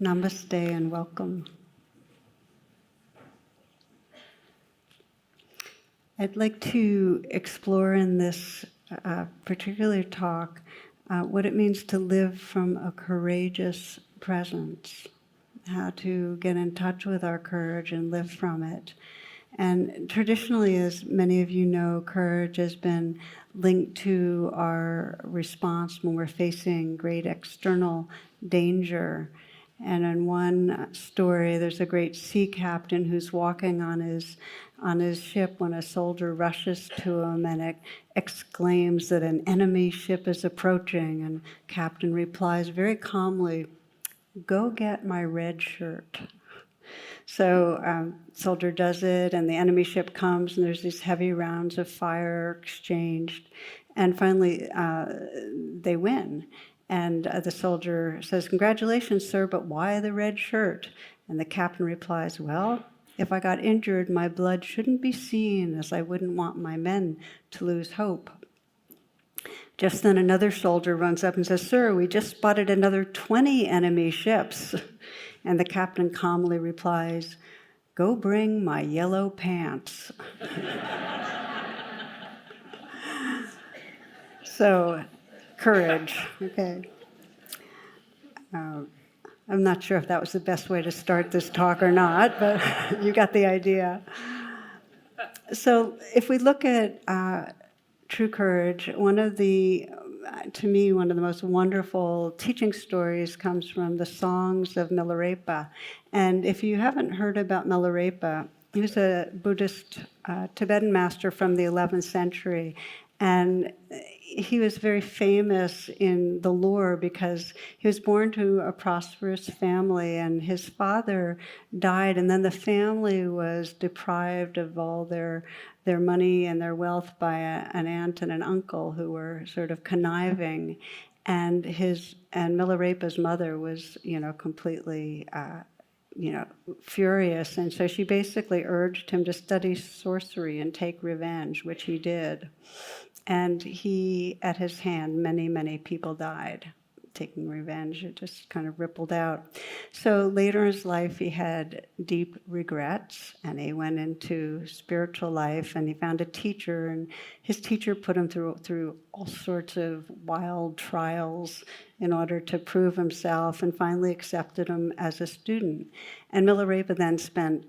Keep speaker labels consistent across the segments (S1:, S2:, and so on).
S1: Namaste and welcome. I'd like to explore in this particular talk what it means to live from a courageous presence, how to get in touch with our courage and live from it. And traditionally, as many of you know, courage has been linked to our response when we're facing great external danger. And in one story, there's a great sea captain who's walking on his ship when a soldier rushes to him and exclaims that an enemy ship is approaching. And captain replies very calmly, "Go get my red shirt." So soldier does it, and the enemy ship comes, and there's these heavy rounds of fire exchanged. And finally, they win. And the soldier says, "Congratulations, sir, but why the red shirt?" And the captain replies, "Well, if I got injured, my blood shouldn't be seen, as I wouldn't want my men to lose hope." Just then another soldier runs up and says, "Sir, we just spotted another 20 enemy ships." And the captain calmly replies, "Go bring my yellow pants." So, courage, okay. I'm not sure if that was the best way to start this talk or not, but you got the idea. So if we look at true courage, to me, one of the most wonderful teaching stories comes from the songs of Milarepa. And if you haven't heard about Milarepa, he was a Buddhist Tibetan master from the 11th century. And he was very famous in the lore because he was born to a prosperous family, and his father died, and then the family was deprived of all their money and their wealth by an aunt and an uncle who were sort of conniving. And Milarepa's mother was, completely furious. And so she basically urged him to study sorcery and take revenge, which he did. And at his hand, many, many people died taking revenge. It just kind of rippled out. So later in his life, he had deep regrets, and he went into spiritual life, and he found a teacher, and his teacher put him through all sorts of wild trials in order to prove himself, and finally accepted him as a student. And Milarepa then spent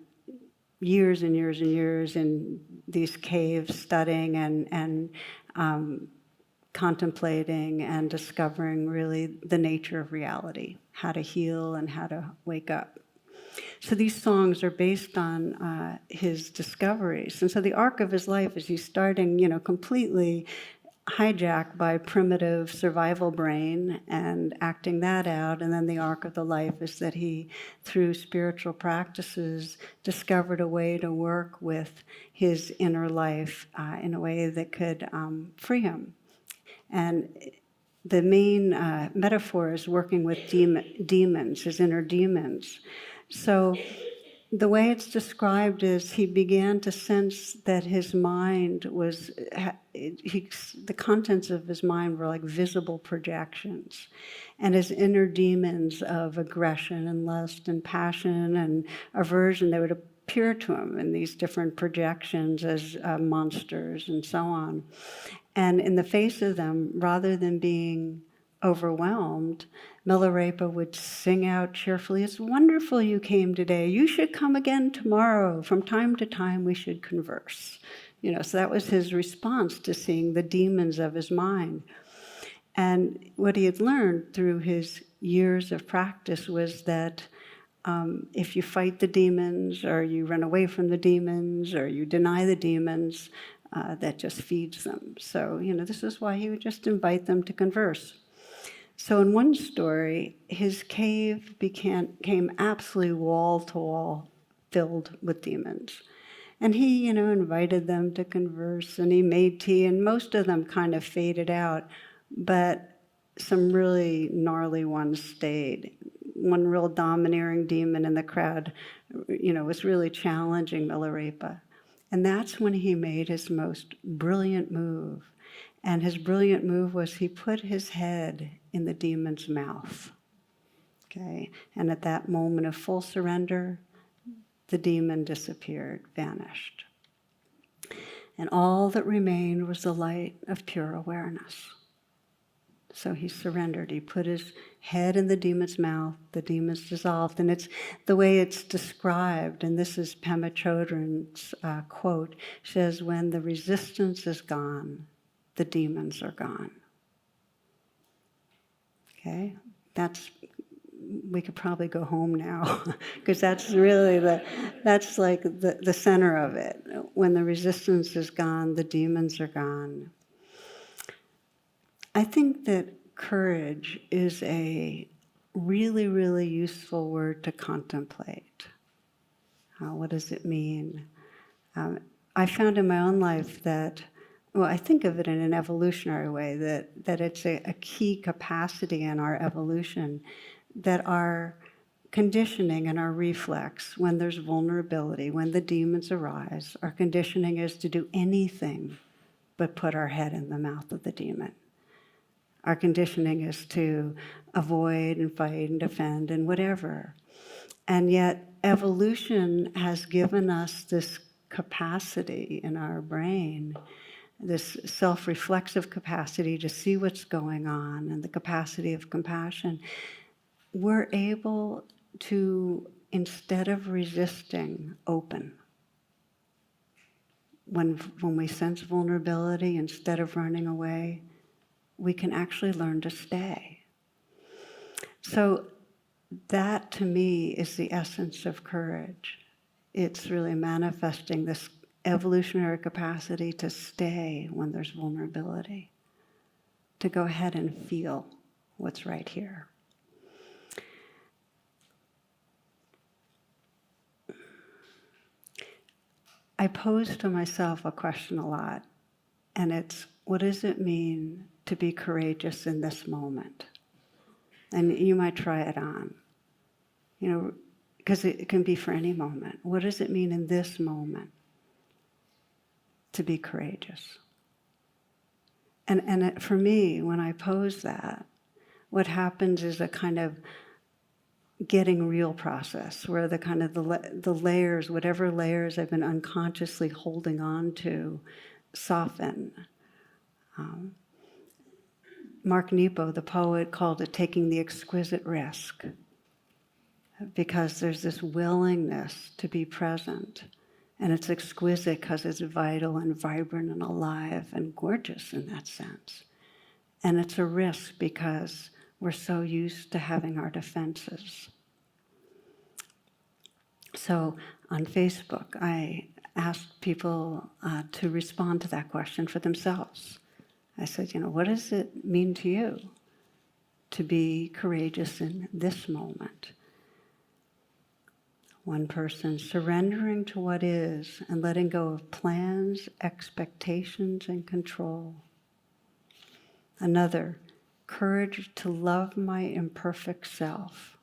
S1: years and years and years in these caves studying and contemplating and discovering really the nature of reality, how to heal and how to wake up. So these songs are based on his discoveries. And so the arc of his life is he's starting, completely hijacked by primitive survival brain and acting that out. And then the arc of the life is that he, through spiritual practices, discovered a way to work with his inner life in a way that could free him. And the main metaphor is working with demons, his inner demons. So the way it's described is he began to sense that his mind was, the contents of his mind were like visible projections. And his inner demons of aggression and lust and passion and aversion, they would appear to him in these different projections as monsters and so on. And in the face of them, rather than being overwhelmed, Milarepa would sing out cheerfully, "It's wonderful you came today. You should come again tomorrow. From time to time, we should converse." So that was his response to seeing the demons of his mind. And what he had learned through his years of practice was that if you fight the demons, or you run away from the demons, or you deny the demons, that just feeds them. So, this is why he would just invite them to converse. So in one story, his cave became absolutely wall-to-wall filled with demons. And he, invited them to converse, and he made tea, and most of them kind of faded out, but some really gnarly ones stayed. One real domineering demon in the crowd, was really challenging Milarepa. And that's when he made his most brilliant move. And his brilliant move was he put his head in the demon's mouth. Okay? And at that moment of full surrender, the demon disappeared, vanished. And all that remained was the light of pure awareness. So he surrendered. He put his head in the demon's mouth. The demon's dissolved. And it's the way it's described, and this is Pema Chodron's quote, says, when the resistance is gone, the demons are gone. Okay? We could probably go home now, because that's really that's like the center of it. When the resistance is gone, the demons are gone. I think that courage is a really, really useful word to contemplate. What does it mean? I found in my own life that, well, I think of it in an evolutionary way, that it's a key capacity in our evolution, that our conditioning and our reflex, when there's vulnerability, when the demons arise, our conditioning is to do anything but put our head in the mouth of the demon. Our conditioning is to avoid and fight and defend and whatever. And yet evolution has given us this capacity in our brain, this self-reflexive capacity to see what's going on and the capacity of compassion. We're able to, instead of resisting, open. When we sense vulnerability, instead of running away, we can actually learn to stay. So that, to me, is the essence of courage. It's really manifesting this evolutionary capacity to stay when there's vulnerability, to go ahead and feel what's right here. I pose to myself a question a lot, and it's, what does it mean to be courageous in this moment? And you might try it on, because it can be for any moment. What does it mean in this moment to be courageous? And for me, when I pose that, what happens is a kind of getting real process, where the kind of the layers, whatever layers I've been unconsciously holding on to, soften. Mark Nepo, the poet, called it taking the exquisite risk, because there's this willingness to be present, and it's exquisite because it's vital and vibrant and alive and gorgeous in that sense. And it's a risk because we're so used to having our defenses. So on Facebook, I asked people to respond to that question for themselves. I said, what does it mean to you to be courageous in this moment? One person, surrendering to what is and letting go of plans, expectations, and control. Another, courage to love my imperfect self.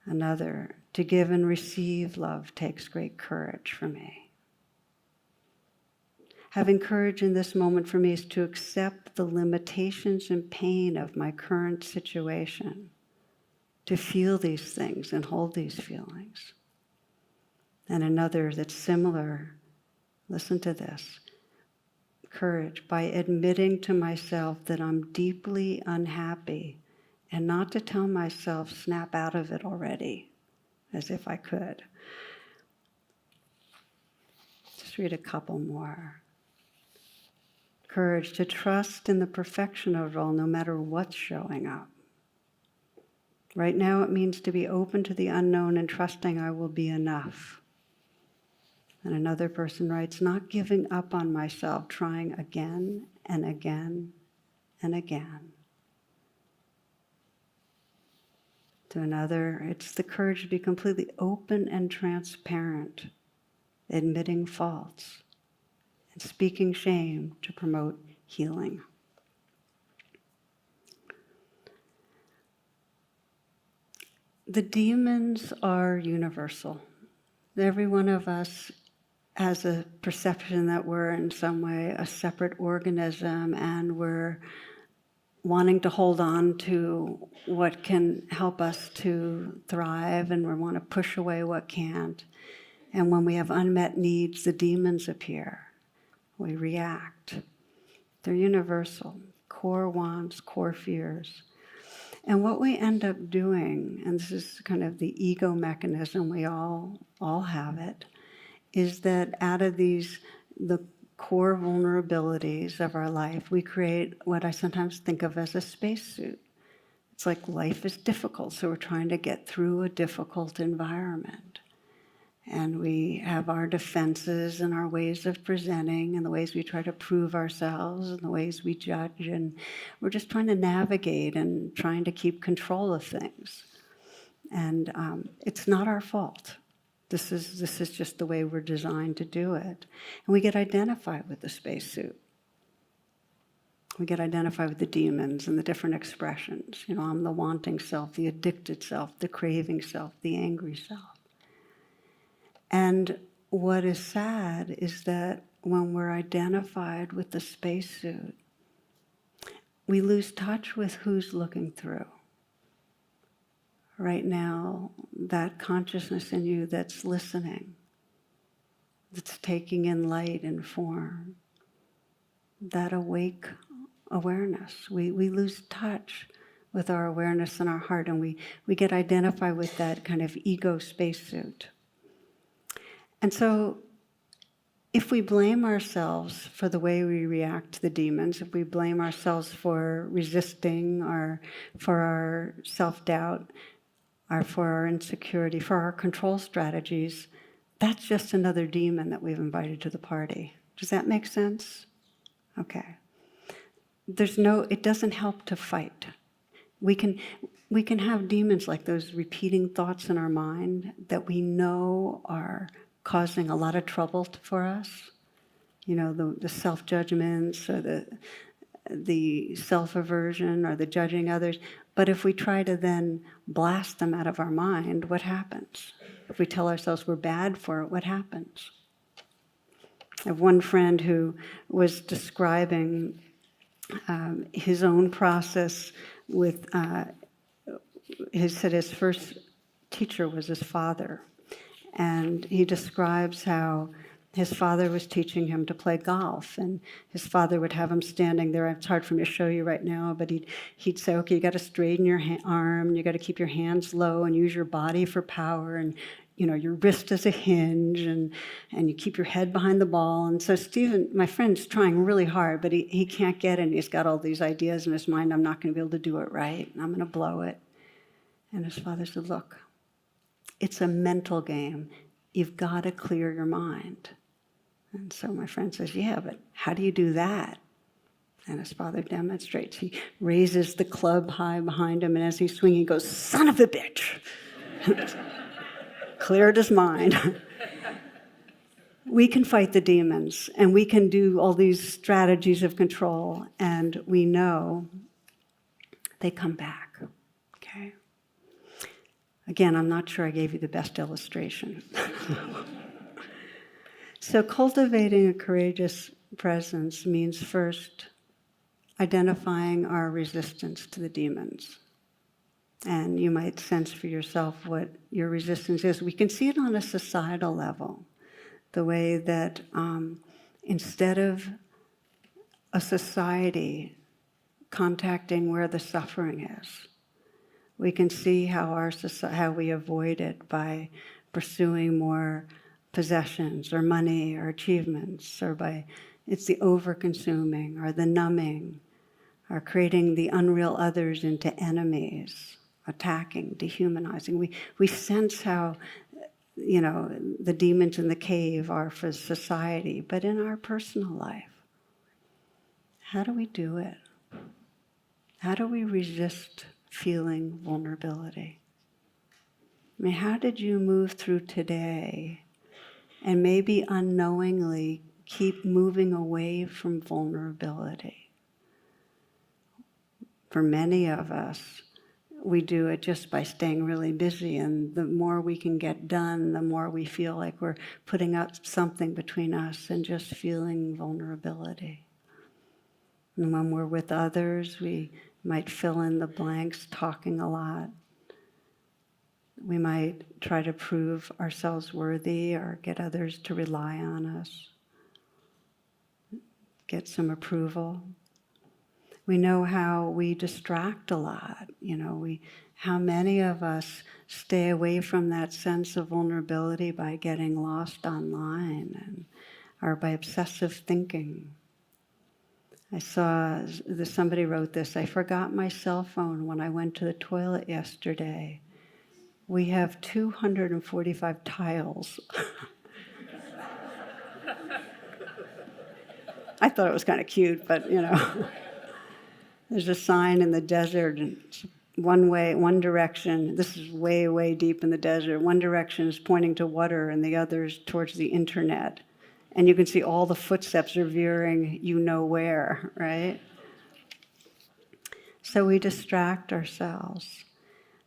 S1: Another, to give and receive love takes great courage for me. Having courage in this moment for me is to accept the limitations and pain of my current situation, to feel these things and hold these feelings. And another that's similar, listen to this, courage by admitting to myself that I'm deeply unhappy, and not to tell myself, snap out of it already, as if I could. Just read a couple more. Courage to trust in the perfection of it all, no matter what's showing up. Right now it means to be open to the unknown and trusting I will be enough. And another person writes, not giving up on myself, trying again and again and again. To another, it's the courage to be completely open and transparent, admitting faults, and speaking shame to promote healing. The demons are universal. Every one of us has a perception that we're in some way a separate organism, and we're wanting to hold on to what can help us to thrive, and we want to push away what can't. And when we have unmet needs, the demons appear. We react. They're universal, core wants, core fears. And what we end up doing, and this is kind of the ego mechanism, we all have it, is that out of the core vulnerabilities of our life, we create what I sometimes think of as a spacesuit. It's like life is difficult, so we're trying to get through a difficult environment. And we have our defenses and our ways of presenting and the ways we try to prove ourselves and the ways we judge. And we're just trying to navigate and trying to keep control of things. And it's not our fault. This is just the way we're designed to do it. And we get identified with the spacesuit. We get identified with the demons and the different expressions. I'm the wanting self, the addicted self, the craving self, the angry self. And what is sad is that when we're identified with the spacesuit, we lose touch with who's looking through. Right now, that consciousness in you that's listening, that's taking in light and form, that awake awareness. We lose touch with our awareness in our heart, and we get identified with that kind of ego spacesuit. And so if we blame ourselves for the way we react to the demons, if we blame ourselves for resisting or for our self-doubt or for our insecurity, for our control strategies, that's just another demon that we've invited to the party. Does that make sense? Okay. It doesn't help to fight. We can have demons like those repeating thoughts in our mind that we know are causing a lot of trouble for us. The self-judgments or the self-aversion or the judging others. But if we try to then blast them out of our mind, what happens? If we tell ourselves we're bad for it, what happens? I have one friend who was describing his own process with, he said his first teacher was his father. And he describes how his father was teaching him to play golf, and his father would have him standing there. It's hard for me to show you right now, but he'd say, okay, you got to straighten your arm, you got to keep your hands low and use your body for power, and your wrist as a hinge, and you keep your head behind the ball. And so Stephen, my friend's trying really hard, but he can't get it, and he's got all these ideas in his mind, I'm not going to be able to do it right, and I'm going to blow it. And his father said, look, it's a mental game. You've got to clear your mind. And so my friend says, yeah, but how do you do that? And his father demonstrates. He raises the club high behind him, and as he's swinging, he goes, son of a bitch. Cleared his mind. We can fight the demons, and we can do all these strategies of control, and we know they come back, okay? Again, I'm not sure I gave you the best illustration. So cultivating a courageous presence means first identifying our resistance to the demons. And you might sense for yourself what your resistance is. We can see it on a societal level, the way that instead of a society contacting where the suffering is, we can see how how we avoid it by pursuing more possessions or money or achievements, or it's the over-consuming or the numbing, or creating the unreal others into enemies, attacking, dehumanizing. We sense how, the demons in the cave are for society, but in our personal life, how do we do it? How do we resist feeling vulnerability? I mean, how did you move through today and maybe unknowingly keep moving away from vulnerability? For many of us, we do it just by staying really busy, and the more we can get done, the more we feel like we're putting up something between us and just feeling vulnerability. And when we're with others, we might fill in the blanks, talking a lot. We might try to prove ourselves worthy or get others to rely on us, get some approval. We know how we distract a lot. How many of us stay away from that sense of vulnerability by getting lost online or by obsessive thinking. I saw somebody wrote this, I forgot my cell phone when I went to the toilet yesterday. We have 245 tiles. I thought it was kind of cute, but there's a sign in the desert, and it's one way, one direction. This is way, way deep in the desert. One direction is pointing to water, and the other is towards the internet. And you can see all the footsteps are veering where, right? So we distract ourselves.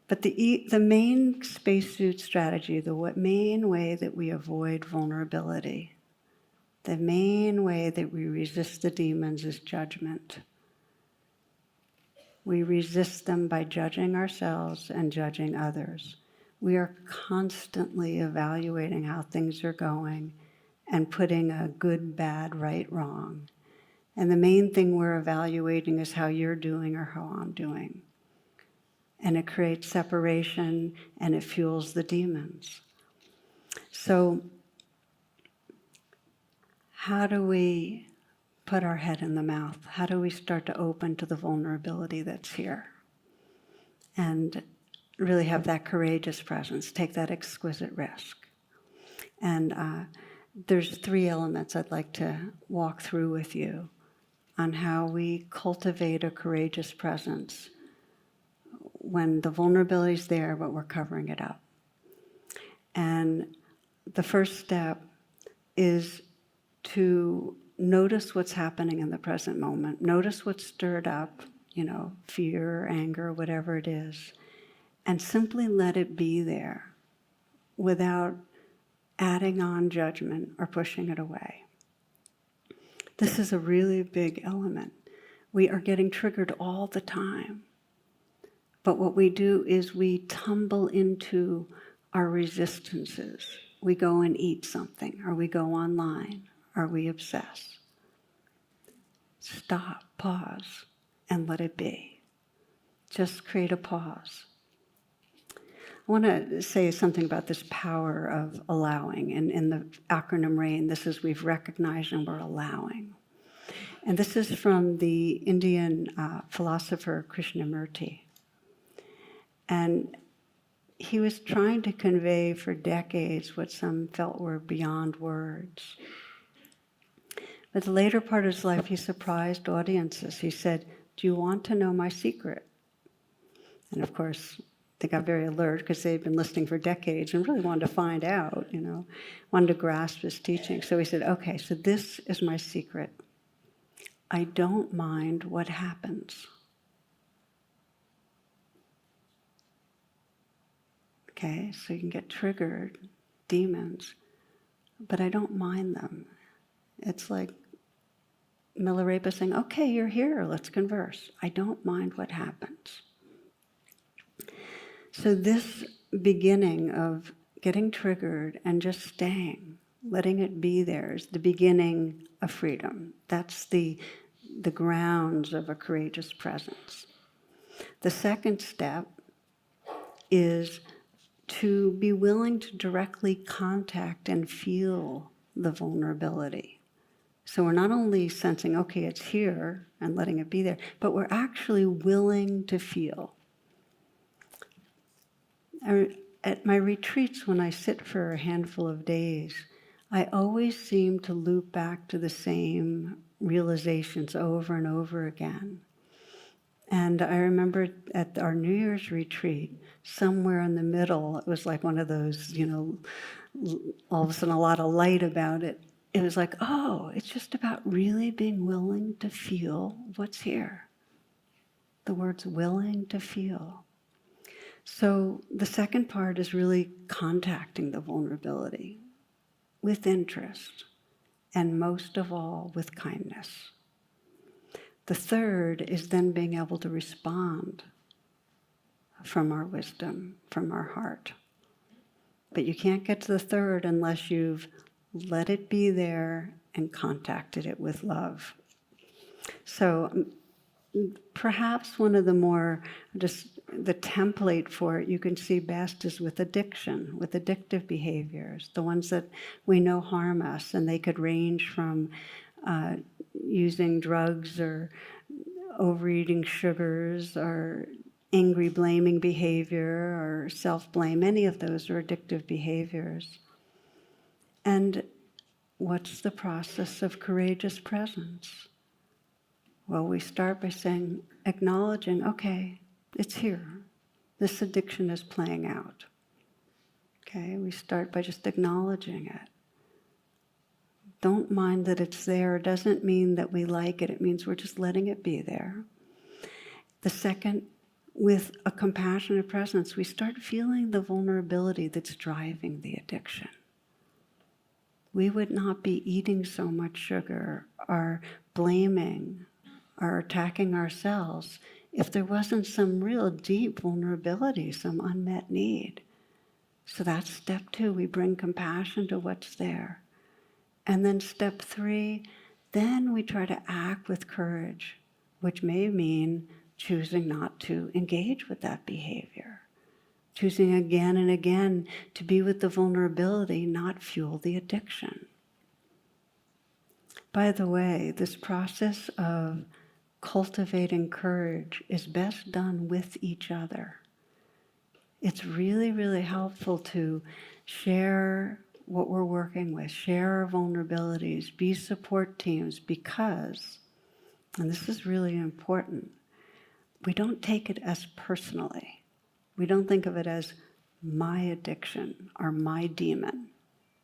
S1: But the main spacesuit strategy, the main way that we avoid vulnerability, the main way that we resist the demons is judgment. We resist them by judging ourselves and judging others. We are constantly evaluating how things are going and putting a good, bad, right, wrong. And the main thing we're evaluating is how you're doing or how I'm doing. And it creates separation and it fuels the demons. So how do we put our head in the mouth? How do we start to open to the vulnerability that's here? And really have that courageous presence, take that exquisite risk. And there's 3 elements I'd like to walk through with you on how we cultivate a courageous presence when the vulnerability is there, but we're covering it up. And the first step is to notice what's happening in the present moment. Notice what's stirred up, fear, anger, whatever it is, and simply let it be there without adding on judgment or pushing it away. This is a really big element. We are getting triggered all the time. But what we do is we tumble into our resistances. We go and eat something, or we go online, or we obsess. Stop, pause, and let it be. Just create a pause. I want to say something about this power of allowing. And in the acronym RAIN, this is we've recognized and we're allowing. And this is from the Indian philosopher Krishnamurti. And he was trying to convey for decades what some felt were beyond words. But the later part of his life, he surprised audiences. He said, "Do you want to know my secret?" And of course, they got very alert because they'd been listening for decades and really wanted to find out, wanted to grasp his teaching. So he said, "Okay, so this is my secret. I don't mind what happens." Okay, so you can get triggered, demons, but I don't mind them. It's like Milarepa saying, "Okay, you're here, let's converse. I don't mind what happens." So this beginning of getting triggered and just staying, letting it be there, is the beginning of freedom. That's the grounds of a courageous presence. The second step is to be willing to directly contact and feel the vulnerability. So we're not only sensing, okay, it's here, and letting it be there, but we're actually willing to feel. At my retreats, when I sit for a handful of days, I always seem to loop back to the same realizations over and over again. And I remember at our New Year's retreat, somewhere in the middle, it was like one of those, all of a sudden a lot of light about it. It was like, oh, it's just about really being willing to feel what's here. The word's willing to feel. So the second part is really contacting the vulnerability with interest, and most of all, with kindness. The third is then being able to respond from our wisdom, from our heart. But you can't get to the third unless you've let it be there and contacted it with love. So perhaps one of the more, just the template for it you can see best is with addiction, with addictive behaviors, the ones that we know harm us, and they could range from using drugs or overeating sugars or angry blaming behavior or self-blame. Any of those are addictive behaviors. And what's the process of courageous presence? Well, we start by saying, acknowledging, okay, it's here. This addiction is playing out. Okay, we start by just acknowledging it. Don't mind that it's there. It doesn't mean that we like it. It means we're just letting it be there. The second, with a compassionate presence, we start feeling the vulnerability that's driving the addiction. We would not be eating so much sugar or blaming or attacking ourselves if there wasn't some real deep vulnerability, some unmet need. So that's step 2. We bring compassion to what's there. And then step 3, then we try to act with courage, which may mean choosing not to engage with that behavior. Choosing again and again to be with the vulnerability, not fuel the addiction. By the way, this process of cultivating courage is best done with each other. It's really, really helpful to share what we're working with, share our vulnerabilities, be support teams, because, and this is really important, we don't take it as personally. We don't think of it as my addiction or my demon.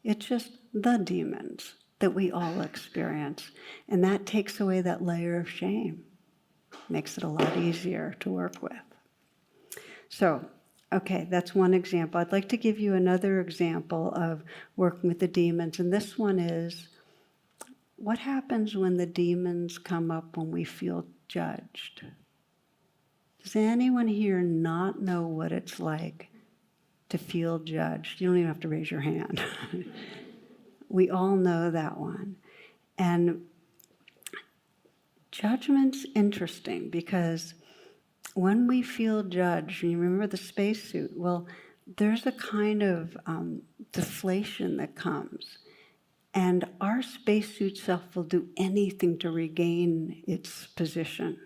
S1: It's just the demons that we all experience. And that takes away that layer of shame. Makes it a lot easier to work with. So, okay, that's one example. I'd like to give you another example of working with the demons. And this one is, what happens when the demons come up when we feel judged? Does anyone here not know what it's like to feel judged? You don't even have to raise your hand. We all know that one. And judgment's interesting because when we feel judged, and you remember the spacesuit, well, there's a kind of deflation that comes. And our spacesuit self will do anything to regain its position.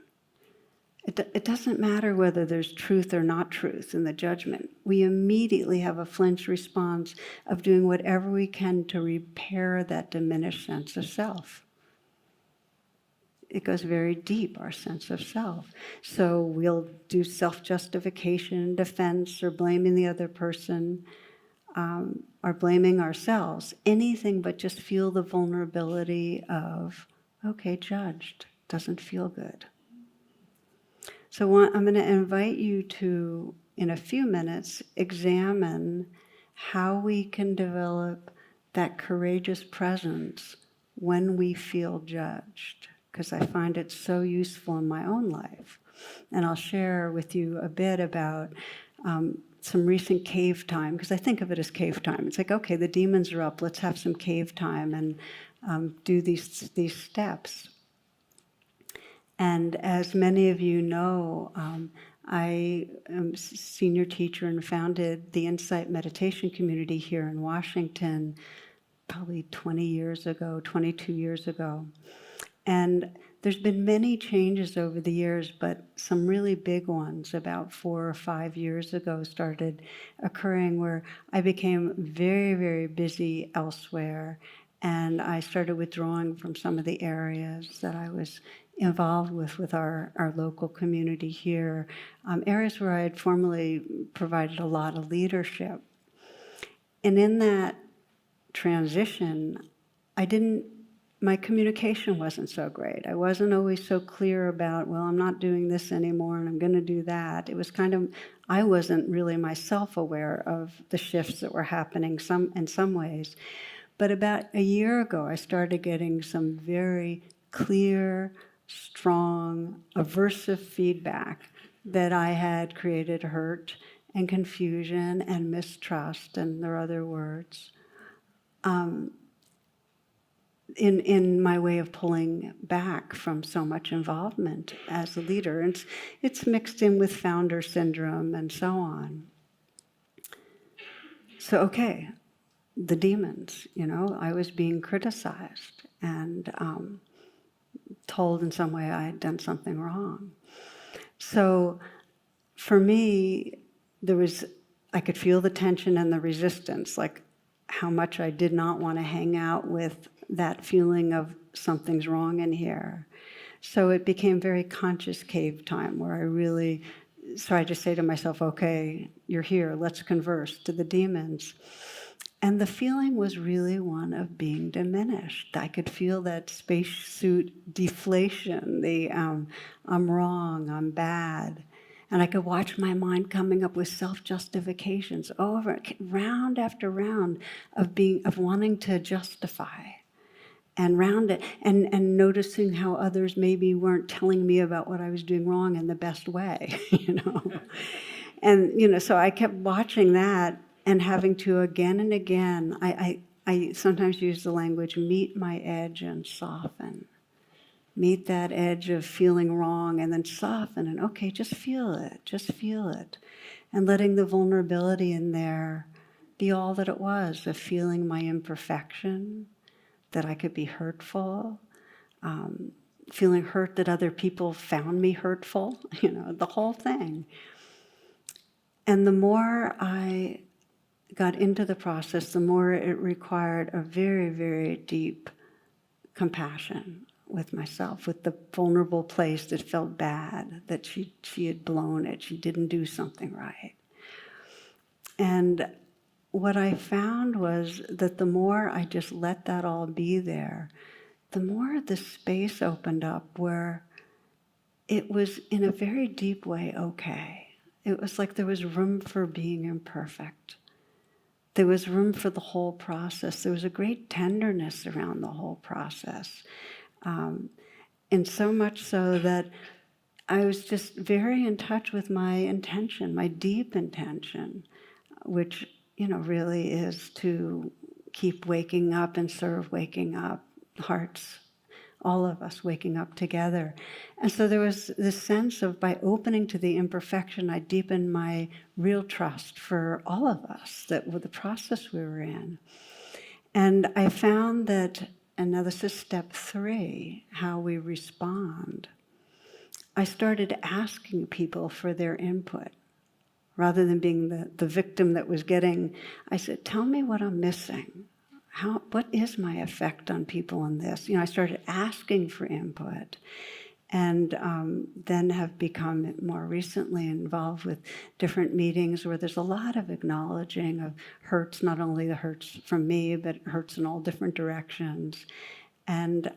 S1: It doesn't matter whether there's truth or not truth in the judgment. We immediately have a flinch response of doing whatever we can to repair that diminished sense of self. It goes very deep, our sense of self. So we'll do self-justification, defense, or blaming the other person, or blaming ourselves. Anything but just feel the vulnerability of, okay, judged, doesn't feel good. So I'm going to invite you to, in a few minutes, examine how we can develop that courageous presence when we feel judged, because I find it so useful in my own life. And I'll share with you a bit about some recent cave time, because I think of it as cave time. It's like, okay, the demons are up, let's have some cave time and do these steps. And as many of you know, I am a senior teacher and founded the Insight Meditation community here in Washington probably 20 years ago, 22 years ago. And there's been many changes over the years, but some really big ones about 4 or 5 years ago started occurring where I became very, very busy elsewhere. And I started withdrawing from some of the areas that I was involved with our local community here, areas where I had formerly provided a lot of leadership. And in that transition, my communication wasn't so great. I wasn't always so clear about, well, I'm not doing this anymore and I'm going to do that. It was kind of, I wasn't really myself aware of the shifts that were happening in some ways. But about a year ago, I started getting some very clear strong, aversive feedback that I had created hurt and confusion and mistrust, and there are other words, in my way of pulling back from so much involvement as a leader. And it's mixed in with founder syndrome and so on. So, okay, the demons, I was being criticized and told in some way I had done something wrong. So for me, I could feel the tension and the resistance, like how much I did not want to hang out with that feeling of something's wrong in here. So it became very conscious cave time where I really tried to say to myself, okay, you're here, let's converse, to the demons. And the feeling was really one of being diminished. I could feel that spacesuit deflation, I'm wrong, I'm bad. And I could watch my mind coming up with self-justifications over, round after round of wanting to justify. And round it, and noticing how others maybe weren't telling me about what I was doing wrong in the best way, And, so I kept watching that and having to again and again, I sometimes use the language, meet my edge and soften. Meet that edge of feeling wrong and then soften and, okay, just feel it. And letting the vulnerability in there be all that it was, of feeling my imperfection, that I could be hurtful, feeling hurt that other people found me hurtful, the whole thing. And the more I got into the process, the more it required a very, very deep compassion with myself, with the vulnerable place that felt bad, that she had blown it, she didn't do something right. And what I found was that the more I just let that all be there, the more the space opened up where it was in a very deep way okay. It was like there was room for being imperfect. There was room for the whole process. There was a great tenderness around the whole process. And so much so that I was just very in touch with my intention, my deep intention, which, really is to keep waking up and serve waking up, hearts, all of us waking up together. And so there was this sense of, by opening to the imperfection, I deepened my real trust for all of us, that with the process we were in. And I found that, and now this is step 3, how we respond. I started asking people for their input. Rather than being the victim that was getting, I said, tell me what I'm missing. What is my effect on people in this? I started asking for input, and then have become more recently involved with different meetings where there's a lot of acknowledging of hurts, not only the hurts from me, but hurts in all different directions, and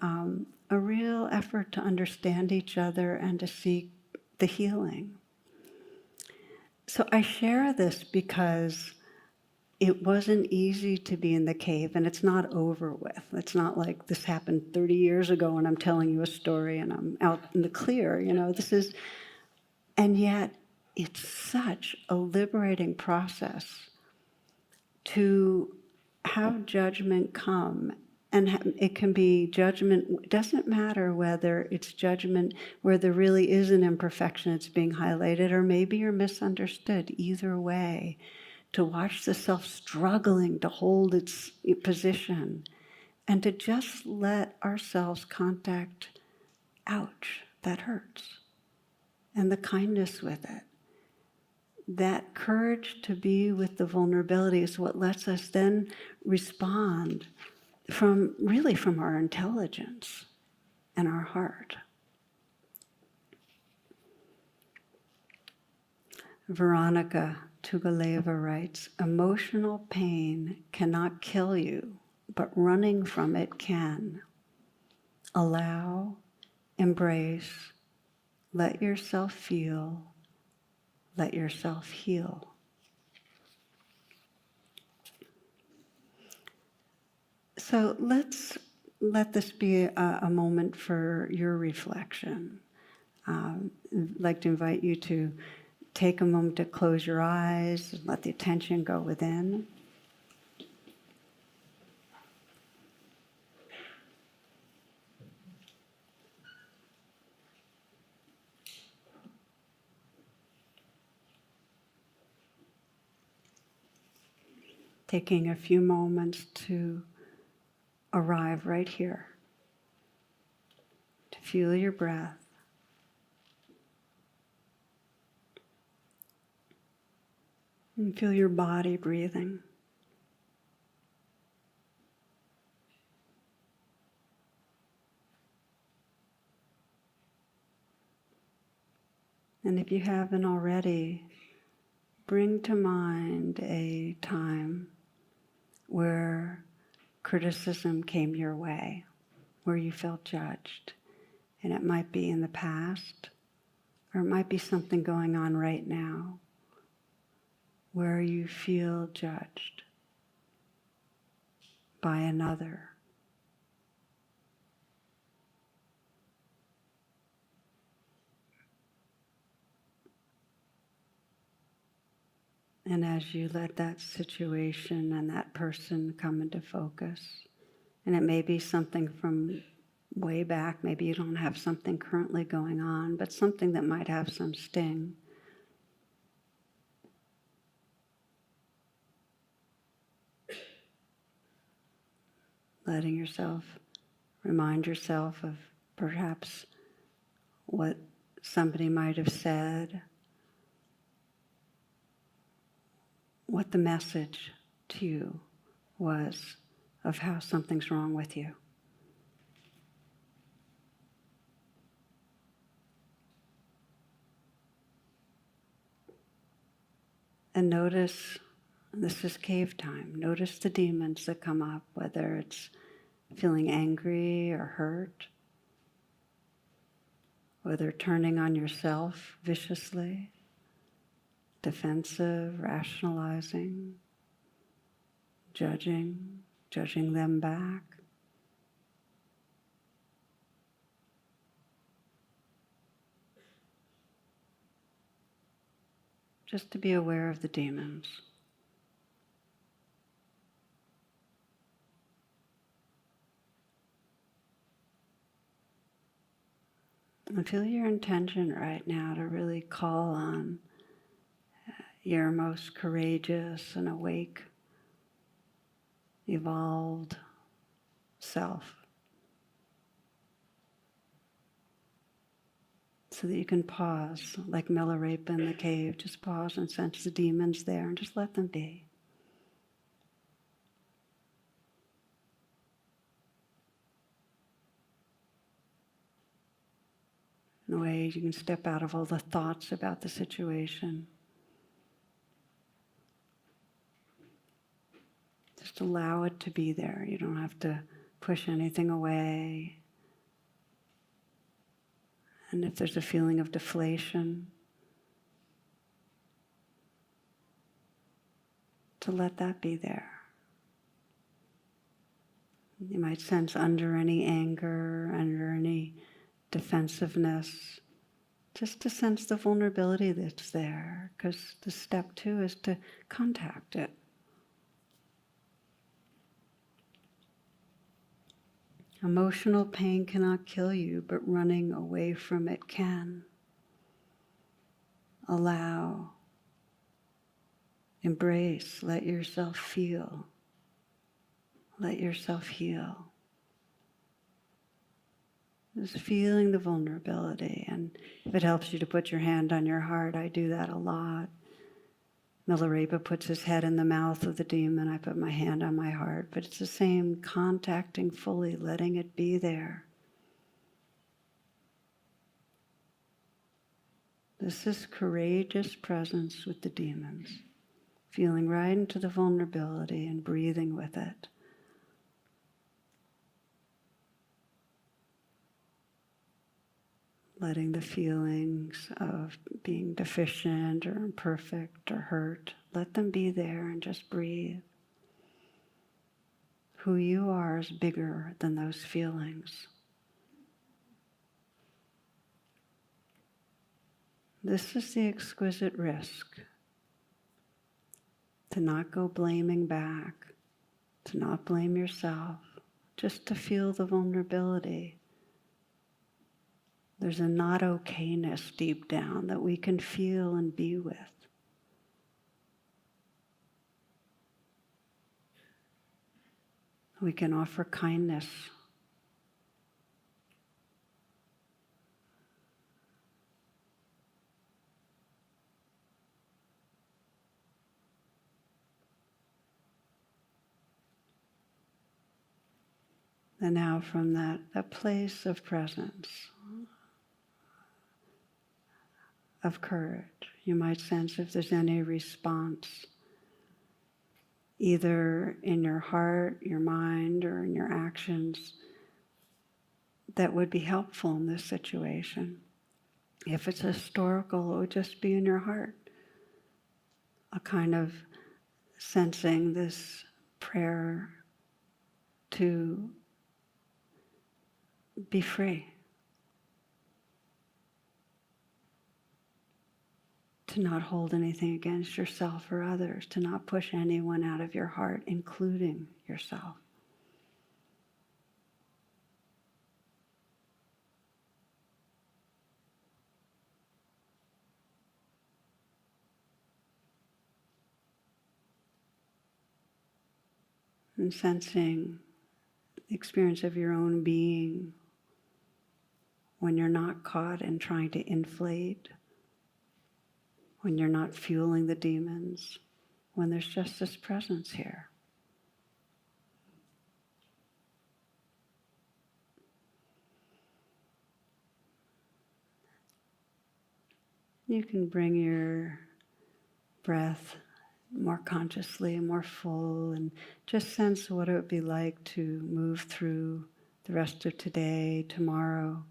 S1: a real effort to understand each other and to seek the healing. So I share this because it wasn't easy to be in the cave, and it's not over with. It's not like this happened 30 years ago and I'm telling you a story and I'm out in the clear, and yet it's such a liberating process to have judgment come. And it can be judgment, it doesn't matter whether it's judgment where there really is an imperfection that's being highlighted, or maybe you're misunderstood. Either way, to watch the self struggling to hold its position, and to just let ourselves contact, ouch, that hurts, and the kindness with it. That courage to be with the vulnerability is what lets us then respond from our intelligence and our heart. Veronica Tugaleva writes, emotional pain cannot kill you, but running from it can. Allow, embrace, let yourself feel, let yourself heal. So let's let this be a moment for your reflection. I'd like to invite you to take a moment to close your eyes and let the attention go within. Taking a few moments to arrive right here, to feel your breath. And feel your body breathing. And if you haven't already, bring to mind a time where criticism came your way, where you felt judged. And it might be in the past, or it might be something going on right now, where you feel judged by another. And as you let that situation and that person come into focus, and it may be something from way back, maybe you don't have something currently going on, but something that might have some sting. Letting yourself, remind yourself of perhaps what somebody might have said, what the message to you was of how something's wrong with you. And notice, this is cave time, notice the demons that come up, whether it's feeling angry or hurt, whether turning on yourself viciously, defensive, rationalizing, judging them back. Just to be aware of the demons. And feel your intention right now to really call on your most courageous and awake, evolved self. So that you can pause, like Milarepa in the cave, just pause and sense the demons there and just let them be. In a way, you can step out of all the thoughts about the situation. Just allow it to be there. You don't have to push anything away. And if there's a feeling of deflation, to let that be there. You might sense under any anger, under any defensiveness, just to sense the vulnerability that's there, because the step 2 is to contact it. Emotional pain cannot kill you, but running away from it can. Allow, embrace, let yourself feel, let yourself heal. Just feeling the vulnerability, and if it helps you to put your hand on your heart, I do that a lot. Milarepa puts his head in the mouth of the demon, I put my hand on my heart, but it's the same, contacting fully, letting it be there. This is courageous presence with the demons, feeling right into the vulnerability and breathing with it. Letting the feelings of being deficient or imperfect or hurt, let them be there and just breathe. Who you are is bigger than those feelings. This is the exquisite risk, to not go blaming back, to not blame yourself, just to feel the vulnerability. There's a not okayness deep down that we can feel and be with. We can offer kindness. And now from that place of presence, of courage, you might sense if there's any response, either in your heart, your mind, or in your actions, that would be helpful in this situation. If it's historical, it would just be in your heart, a kind of sensing this prayer to be free, to not hold anything against yourself or others, to not push anyone out of your heart, including yourself. And sensing the experience of your own being when you're not caught in trying to inflate, when you're not fueling the demons, when there's just this presence here. You can bring your breath more consciously and more full, and just sense what it would be like to move through the rest of today, tomorrow,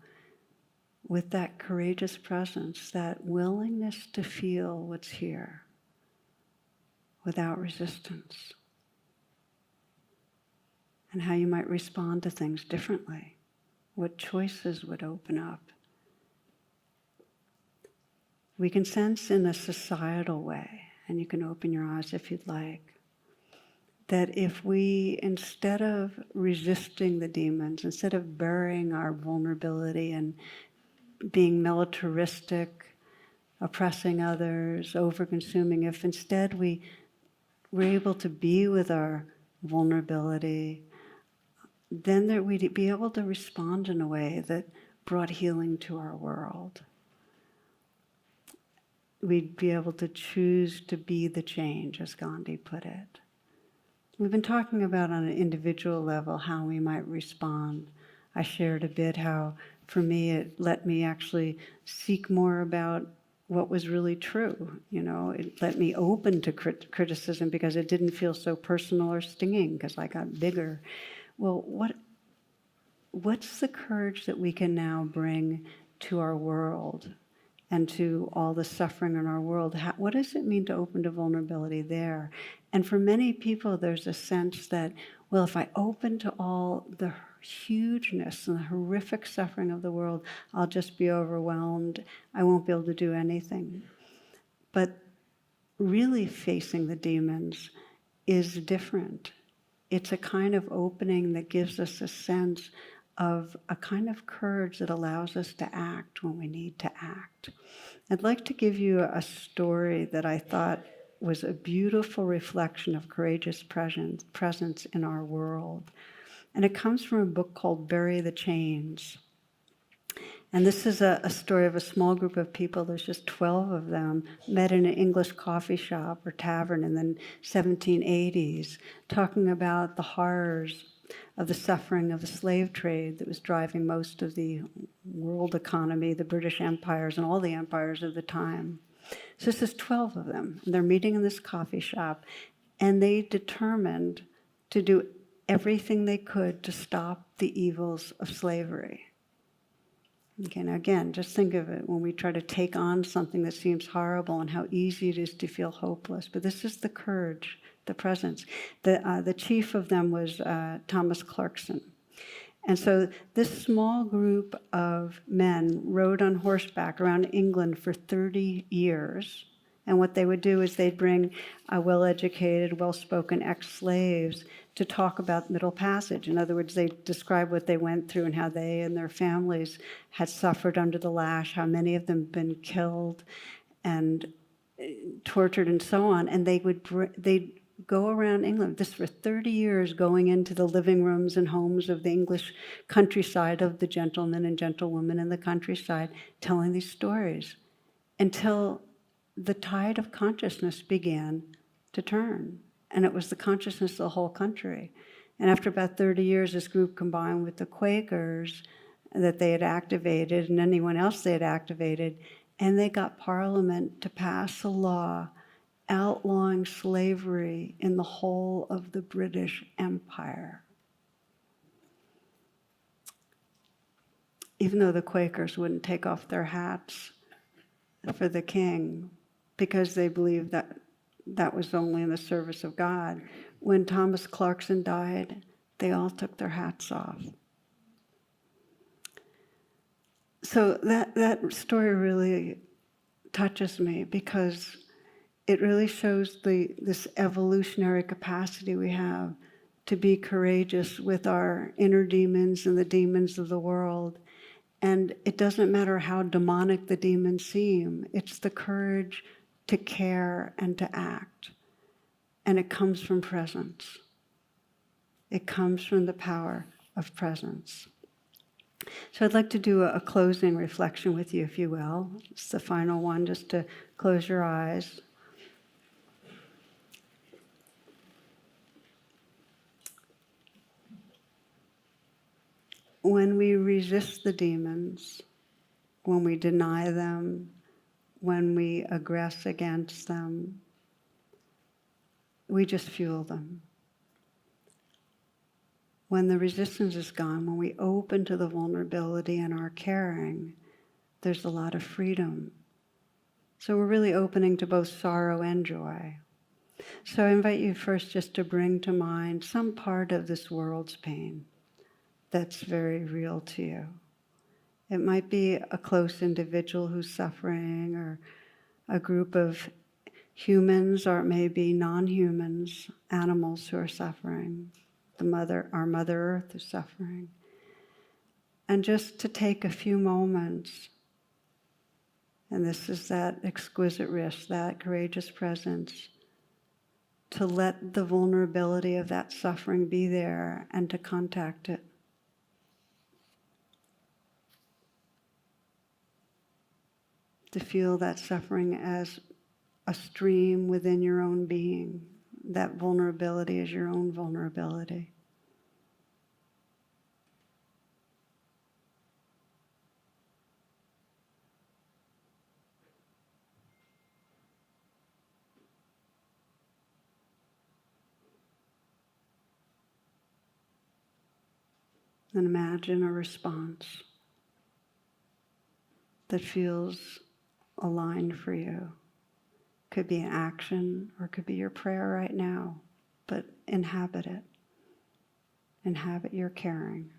S1: with that courageous presence, that willingness to feel what's here without resistance, and how you might respond to things differently, what choices would open up. We can sense in a societal way, and you can open your eyes if you'd like, that if we, instead of resisting the demons, instead of burying our vulnerability and being militaristic, oppressing others, over-consuming, if instead we were able to be with our vulnerability, then we'd be able to respond in a way that brought healing to our world. We'd be able to choose to be the change, as Gandhi put it. We've been talking about on an individual level how we might respond. I shared a bit how, for me, it let me actually seek more about what was really true. You know, it let me open to criticism because it didn't feel so personal or stinging because I got bigger. Well, what's the courage that we can now bring to our world and to all the suffering in our world? What does it mean to open to vulnerability there? And for many people, there's a sense that, well, if I open to all the hugeness and the horrific suffering of the world, I'll just be overwhelmed. I won't be able to do anything. But really facing the demons is different. It's a kind of opening that gives us a sense of a kind of courage that allows us to act when we need to act. I'd like to give you a story that I thought was a beautiful reflection of courageous presence in our world. And it comes from a book called Bury the Chains. And this is a story of a small group of people, there's just 12 of them, met in an English coffee shop or tavern in the 1780s, talking about the horrors of the suffering of the slave trade that was driving most of the world economy, the British empires and all the empires of the time. So this is 12 of them, and they're meeting in this coffee shop, and they determined to do everything they could to stop the evils of slavery. Okay, now again, just think of it when we try to take on something that seems horrible and how easy it is to feel hopeless. But this is the courage, the presence. The chief of them was Thomas Clarkson. And so this small group of men rode on horseback around England for 30 years. And what they would do is they'd bring well-educated, well-spoken ex-slaves to talk about Middle Passage. In other words, they describe what they went through and how they and their families had suffered under the lash, how many of them had been killed and tortured and so on. And they'd go around England, this for 30 years, going into the living rooms and homes of the English countryside, of the gentlemen and gentlewomen in the countryside, telling these stories until the tide of consciousness began to turn. And it was the consciousness of the whole country. And after about 30 years, this group combined with the Quakers that they had activated and anyone else they had activated, and they got Parliament to pass a law outlawing slavery in the whole of the British Empire. Even though the Quakers wouldn't take off their hats for the king because they believed that that was only in the service of God, when Thomas Clarkson died, they all took their hats off. So that story really touches me because it really shows this evolutionary capacity we have to be courageous with our inner demons and the demons of the world. And it doesn't matter how demonic the demons seem. It's the courage to care and to act. And it comes from presence. It comes from the power of presence. So I'd like to do a closing reflection with you, if you will. It's the final one, just to close your eyes. When we resist the demons, when we deny them, when we aggress against them, we just fuel them. When the resistance is gone, when we open to the vulnerability in our caring, there's a lot of freedom. So we're really opening to both sorrow and joy. So I invite you first just to bring to mind some part of this world's pain that's very real to you. It might be a close individual who's suffering, or a group of humans, or it may be non-humans, animals who are suffering. Our Mother Earth is suffering. And just to take a few moments, and this is that exquisite risk, that courageous presence, to let the vulnerability of that suffering be there and to contact it. To feel that suffering as a stream within your own being. That vulnerability is your own vulnerability. And imagine a response that feels aligned for you. Could be an action or it could be your prayer right now, but inhabit it. Inhabit your caring.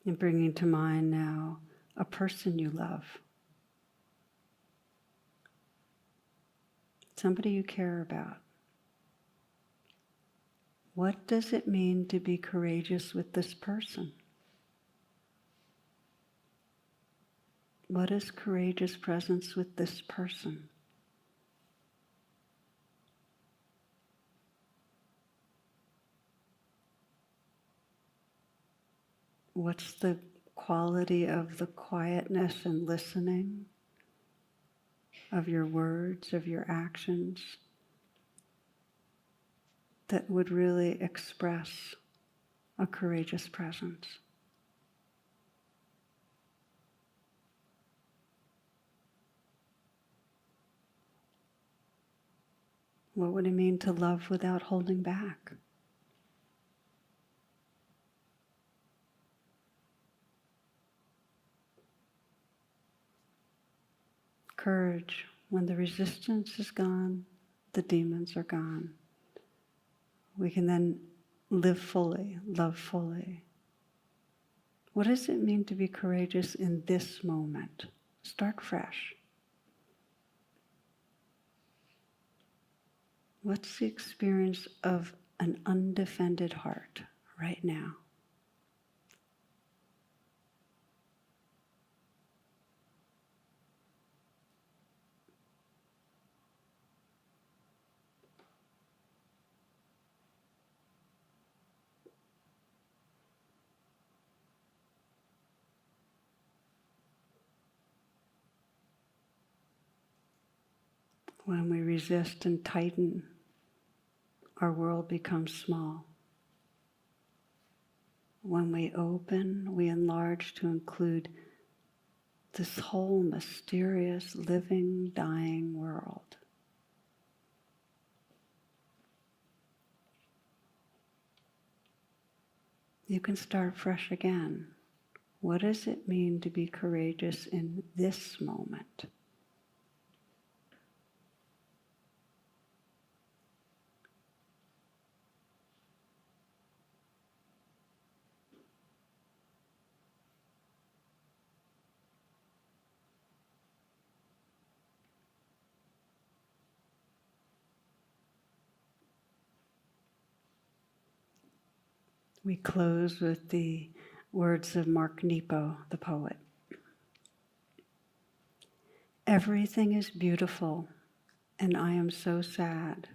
S1: And bringing to mind now a person you love. Somebody you care about. What does it mean to be courageous with this person? What is courageous presence with this person? What's the quality of the quietness and listening of your words, of your actions, that would really express a courageous presence? What would it mean to love without holding back? Courage, when the resistance is gone, the demons are gone. We can then live fully, love fully. What does it mean to be courageous in this moment? Start fresh. What's the experience of an undefended heart right now? When we resist and tighten, our world becomes small. When we open, we enlarge to include this whole mysterious, living, dying world. You can start fresh again. What does it mean to be courageous in this moment? We close with the words of Mark Nepo, the poet. Everything is beautiful, and I am so sad.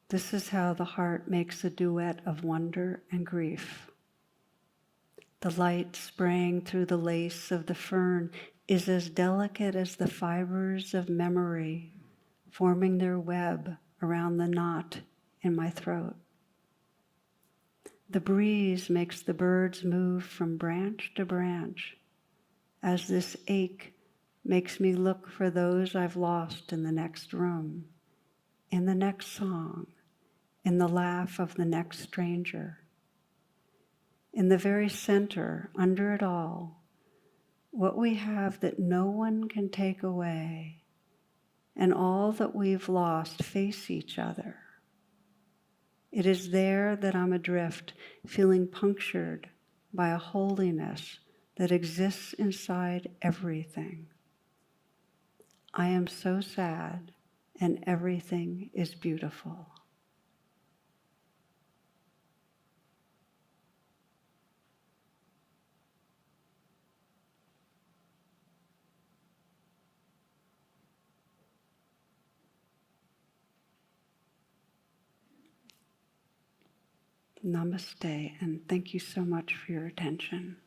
S1: This is how the heart makes a duet of wonder and grief. The light spraying through the lace of the fern is as delicate as the fibers of memory forming their web around the knot in my throat. The breeze makes the birds move from branch to branch, as this ache makes me look for those I've lost in the next room, in the next song, in the laugh of the next stranger. In the very center, under it all, what we have that no one can take away, and all that we've lost face each other. It is there that I'm adrift, feeling punctured by a holiness that exists inside everything. I am so sad, and everything is beautiful. Namaste, and thank you so much for your attention.